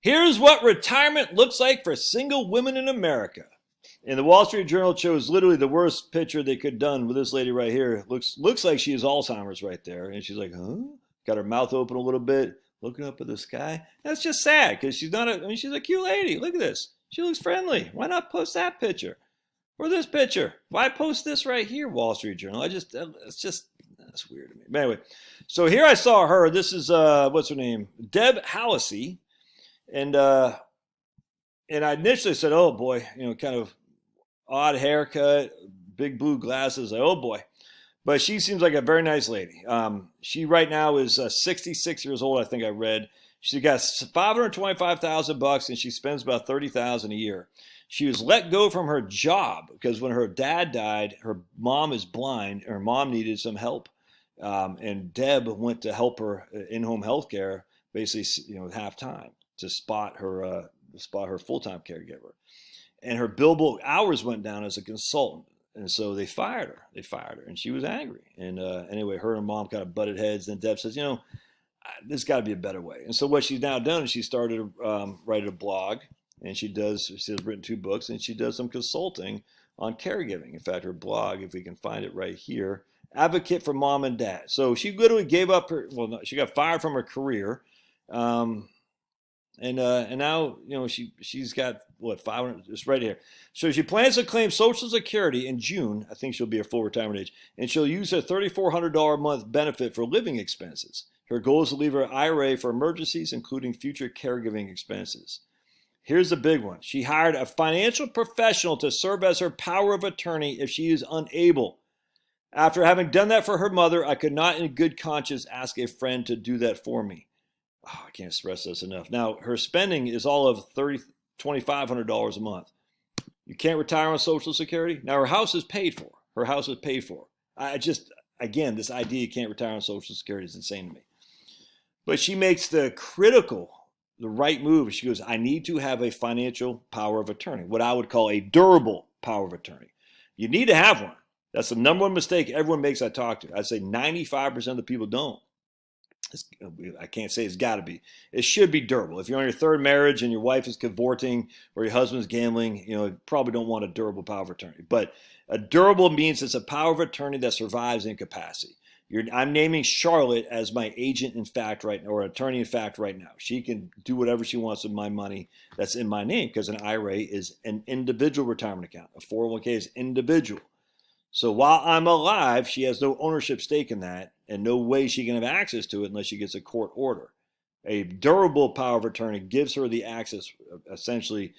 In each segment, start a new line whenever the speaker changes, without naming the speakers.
Here's what retirement looks like for single women in America. And the Wall Street Journal chose literally the worst picture they could have done with this lady right here. Looks like she has Alzheimer's right there. And she's like, huh? Got her mouth open a little bit, looking up at the sky. That's just sad because she's a cute lady. Look at this. She looks friendly. Why not post that picture? Or this picture? Why post this right here, Wall Street Journal? That's weird to me. But anyway, so here I saw her. This is, what's her name? Deb Hallisey. And I initially said, oh boy, kind of odd haircut, big blue glasses. Like, oh boy. But she seems like a very nice lady. She right now is 66 years old, I think I read. She got $525,000 and she spends about $30,000 a year. She was let go from her job because when her dad died, her mom is blind. Her mom needed some help, and Deb went to help her in-home health care, basically, half time to spot her full-time caregiver. And her billable hours went down as a consultant. And so they fired her. And she was angry. And anyway, her and mom kind of butted heads. Then Deb says, there's got to be a better way. And so what she's now done is she started writing a blog. And she's written 2 books. And she does some consulting on caregiving. In fact, her blog, if we can find it right here, Advocate for Mom and Dad. So she literally gave up she got fired from her career. And now, she's got, 500, it's right here. So she plans to claim Social Security in June. I think she'll be at full retirement age. And she'll use her $3,400 a month benefit for living expenses. Her goal is to leave her IRA for emergencies, including future caregiving expenses. Here's the big one. She hired a financial professional to serve as her power of attorney if she is unable. After having done that for her mother, I could not in good conscience ask a friend to do that for me. Oh, I can't stress this enough. Now, her spending is all of $2,500 a month. You can't retire on Social Security? Now, her house is paid for. Again, this idea you can't retire on Social Security is insane to me. But she makes the right move. She goes, I need to have a financial power of attorney, what I would call a durable power of attorney. You need to have one. That's the number one mistake everyone makes I talk to. I'd say 95% of the people don't. I can't say it's got to be. It should be durable. If you're on your 3rd marriage and your wife is cavorting or your husband's gambling, you probably don't want a durable power of attorney. But a durable means it's a power of attorney that survives incapacity. I'm naming Charlotte as my agent in fact right now, or attorney in fact right now. She can do whatever she wants with my money that's in my name because an IRA is an individual retirement account. A 401k is individual. So while I'm alive, she has no ownership stake in that and no way she can have access to it unless she gets a court order. A durable power of attorney gives her the access, essentially.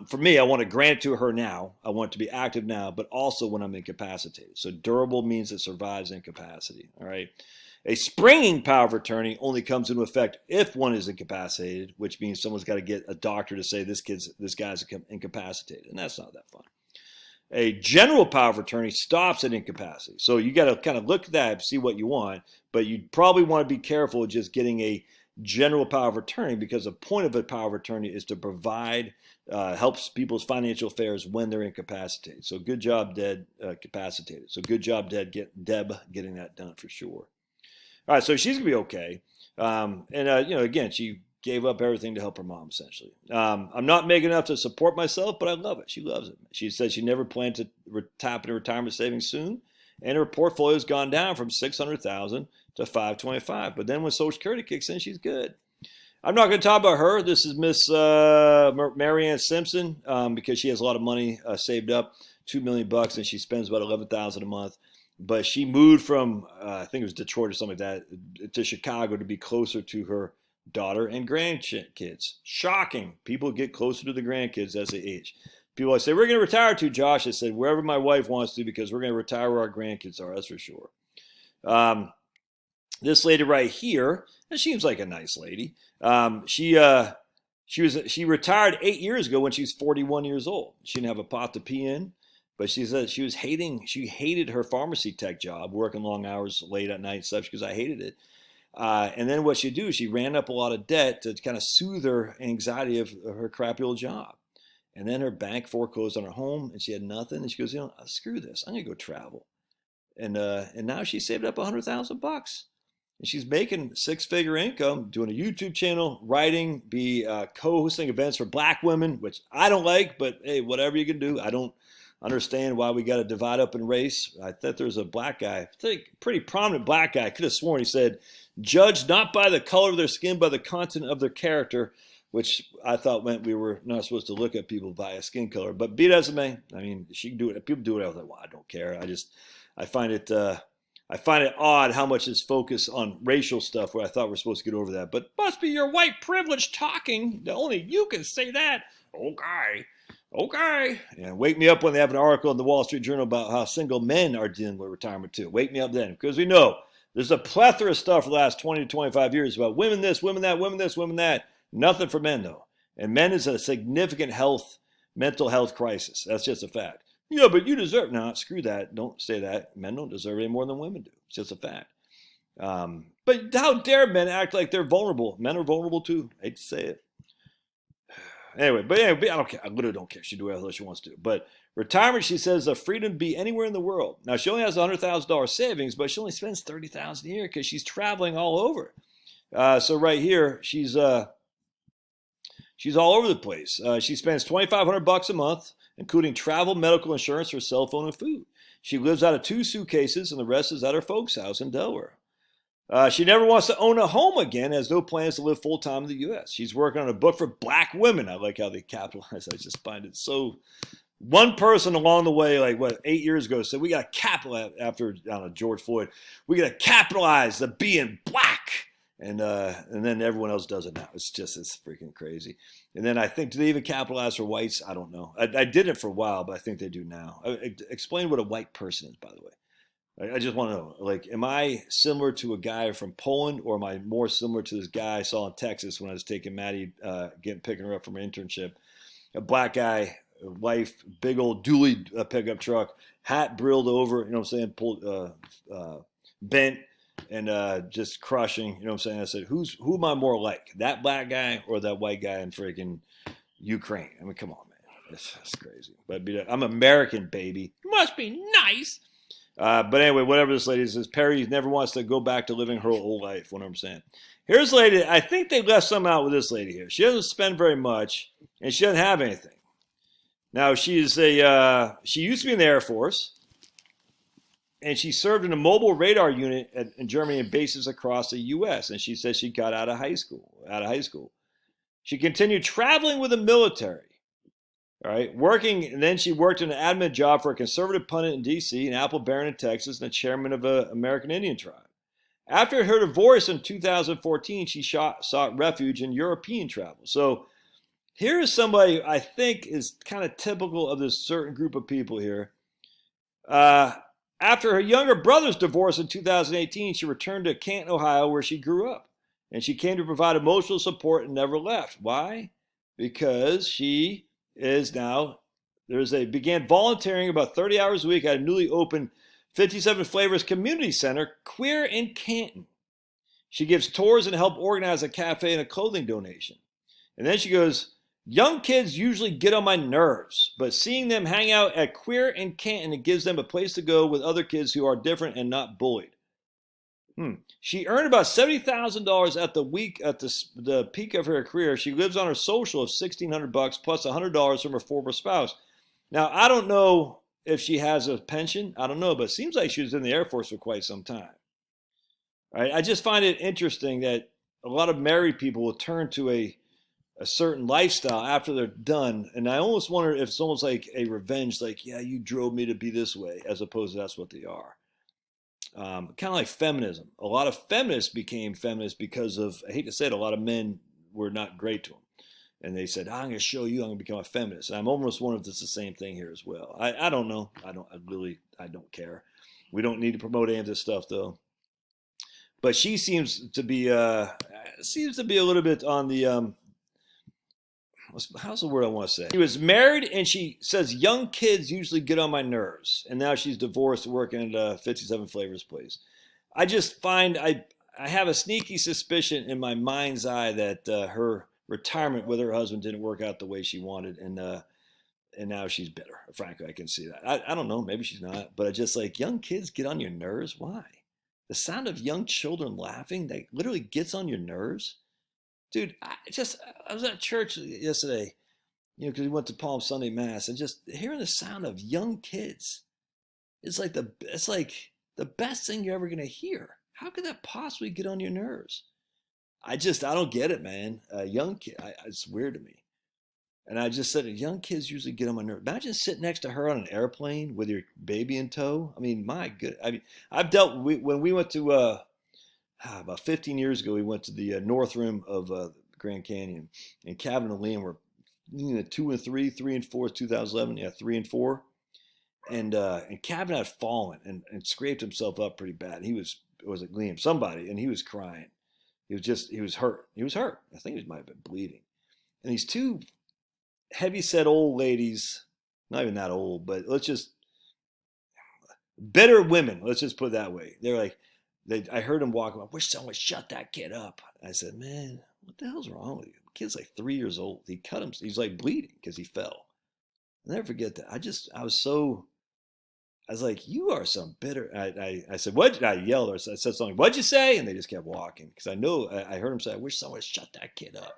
For me, I want to grant it to her now. I want it to be active now, but also when I'm incapacitated. So durable means it survives incapacity, all right? A springing power of attorney only comes into effect if one is incapacitated, which means someone's got to get a doctor to say this guy's incapacitated, and that's not that fun. A general power of attorney stops at incapacity. So you got to kind of look at that, see what you want, but you probably want to be careful with just getting a general power of attorney because the point of a power of attorney is to provide, helps people's financial affairs when they're incapacitated. So good job, Deb, capacitated. So good job, Deb, getting that done for sure. All right, so she's going to be okay. Again, she gave up everything to help her mom, essentially. I'm not making enough to support myself, but I love it. She loves it. She said she never planned to tap into retirement savings soon, and her portfolio's gone down from $600,000 to $525,000. But then when Social Security kicks in, she's good. I'm not going to talk about her. This is Miss Marian Simpson because she has a lot of money saved up, $2 million, and she spends about $11,000 a month. But she moved from I think it was Detroit or something like that to Chicago to be closer to her daughter and grandkids. Shocking. People get closer to the grandkids as they age. People always say, we're going to retire to, Josh. I said, wherever my wife wants to, because we're going to retire where our grandkids are. That's for sure. This lady right here, and she seems like a nice lady. She retired 8 years ago when she was 41 years old. She didn't have a pot to pee in, but she said she hated her pharmacy tech job, working long hours late at night and stuff because I hated it. And then what she do, she ran up a lot of debt to kind of soothe her anxiety of her crappy old job. And then her bank foreclosed on her home and she had nothing. And she goes, screw this. I'm going to go travel. And now she saved up $100,000. And she's making six-figure income, doing a YouTube channel, writing, co-hosting events for black women, which I don't like, but hey, whatever you can do. I don't understand why we got to divide up in race. I thought there was a black guy, I think pretty prominent black guy, I could have sworn he said, judge not by the color of their skin, by the content of their character, which I thought meant we were not supposed to look at people by a skin color. But be it as it may, I mean, she can do it. People do it. I was like, well, I don't care. I find it odd how much is focused on racial stuff where I thought we're supposed to get over that. But must be your white privilege talking. Only you can say that. Okay. And wake me up when they have an article in the Wall Street Journal about how single men are dealing with retirement too. Wake me up then, because we know there's a plethora of stuff for the last 20 to 25 years about women this, women that, women this, women that. Nothing for men though. And men is a significant mental health crisis. That's just a fact. Yeah, but you deserve. No, screw that. Don't say that. Men don't deserve any more than women do. It's just a fact. But how dare men act like they're vulnerable? Men are vulnerable too. I hate to say it. Anyway, I don't care. I literally don't care. She do whatever she wants to. But retirement, she says, is a freedom to be anywhere in the world. Now, she only has $100,000 savings, but she only spends $30,000 a year because she's traveling all over. So right here, she's all over the place. She spends $2,500 a month, including travel, medical insurance, her cell phone, and food. She lives out of 2 suitcases, and the rest is at her folks' house in Delaware. She never wants to own a home again, has no plans to live full-time in the U.S. She's working on a book for black women. I like how they capitalize. I just find it so... One person along the way, 8 years ago, said, we got to capitalize, after George Floyd, we got to capitalize the being black. And then everyone else does it now. It's freaking crazy. And then I think, do they even capitalize for whites? I don't know. I did it for a while, but I think they do now. Explain what a white person is, by the way. I just want to know, am I similar to a guy from Poland, or am I more similar to this guy I saw in Texas when I was taking Maddie, picking her up from her internship? A black guy, wife, big old dually pickup truck, hat brilled over, you know what I'm saying, pulled, bent, and just crushing, you know what I'm saying? I said, who am I more like, that black guy or that white guy in freaking Ukraine? I mean, come on, man, that's crazy. But I'm American, baby. Must be nice. But anyway, whatever this lady says, Perry never wants to go back to living her old life, 100%. Here's a lady, I think they left something out with this lady here. She doesn't spend very much, and she doesn't have anything. Now, she used to be in the Air Force, and she served in a mobile radar unit in Germany and bases across the U.S., and she says she got out of high school. She continued traveling with the military. All right, and then she worked in an admin job for a conservative pundit in D.C., an apple baron in Texas, and the chairman of an American Indian tribe. After her divorce in 2014, she sought refuge in European travel. So here is somebody I think is kind of typical of this certain group of people here. After her younger brother's divorce in 2018, she returned to Canton, Ohio, where she grew up. And she came to provide emotional support and never left. Why? Because she began volunteering about 30 hours a week at a newly opened 57 Flavors Community Center, Queer in Canton. She gives tours and helps organize a cafe and a clothing donation. And then she goes, young kids usually get on my nerves, but seeing them hang out at Queer in Canton, it gives them a place to go with other kids who are different and not bullied. She earned about $70,000 at the peak of her career. She lives on her social of $1,600 plus $100 from her former spouse. Now, I don't know if she has a pension. I don't know, but it seems like she was in the Air Force for quite some time. All right, I just find it interesting that a lot of married people will turn to a certain lifestyle after they're done, and I almost wonder if it's almost like a revenge, yeah, you drove me to be this way, as opposed to that's what they are. Kind of like feminism. A lot of feminists became feminists because of, I hate to say it, a lot of men were not great to them. And they said, I'm going to show you, I'm going to become a feminist. And I'm almost wondering if it's the same thing here as well. I don't know. I don't care. We don't need to promote any of this stuff, though. But she seems to be a little bit on the, how's the word I want to say? She was married, and she says young kids usually get on my nerves. And now she's divorced, working at a 57 Flavors place. I just find, I have a sneaky suspicion in my mind's eye that her retirement with her husband didn't work out the way she wanted. And now she's bitter. Frankly, I can see that. I don't know. Maybe she's not. But I just young kids get on your nerves. Why? The sound of young children laughing that literally gets on your nerves. Dude, I was at church yesterday, because we went to Palm Sunday Mass, and just hearing the sound of young kids it's like the best thing you're ever gonna hear. How could that possibly get on your nerves? I don't get it, man. Young kid, it's weird to me. And I just said, young kids usually get on my nerves. Imagine sitting next to her on an airplane with your baby in tow. I mean, my good. I mean, when we went to about 15 years ago. We went to the north rim of Grand Canyon, and Kevin and Liam were 2 and 3, 3 and 4, 2011. Yeah, 3 and 4. And Kevin had fallen and scraped himself up pretty bad. It was like Liam, somebody, and he was crying. He was hurt. He was hurt. I think he might have been bleeding. And these two heavy-set old ladies, not even that old, but bitter women. Let's just put it that way. They're like, I heard him walking. I wish someone would shut that kid up. I said, man, what the hell's wrong with you? The kid's like 3 years old. He cut him. He's like bleeding because he fell. I'll never forget that. I was like, you are some bitter. I said, what? I yelled or I said something. What'd you say? And they just kept walking because I heard him say, I wish someone would shut that kid up.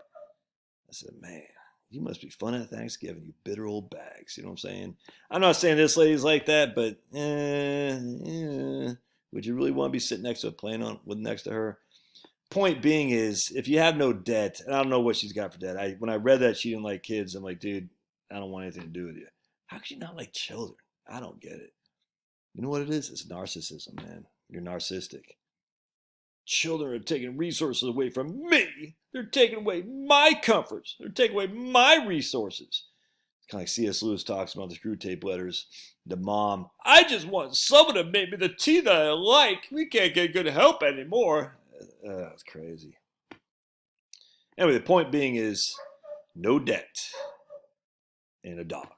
I said, man, you must be fun at Thanksgiving, you bitter old bags. You know what I'm saying? I'm not saying this lady's like that, but would you really want to be sitting next to a plane next to her? Point being is, if you have no debt, and I don't know what she's got for debt. When I read that she didn't like kids, I'm like, dude, I don't want anything to do with you. How could you not like children? I don't get it. You know what it is? It's narcissism, man. You're narcissistic. Children are taking resources away from me. They're taking away my comforts. They're taking away my resources. It's kind of like C.S. Lewis talks about the screw tape letters. The mom, I just want someone to make me the tea that I like. We can't get good help anymore. That's crazy. Anyway, the point being is no debt and a dog.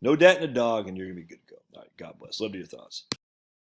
No debt and a dog, and you're going to be good to go. All right, God bless. Love to your thoughts.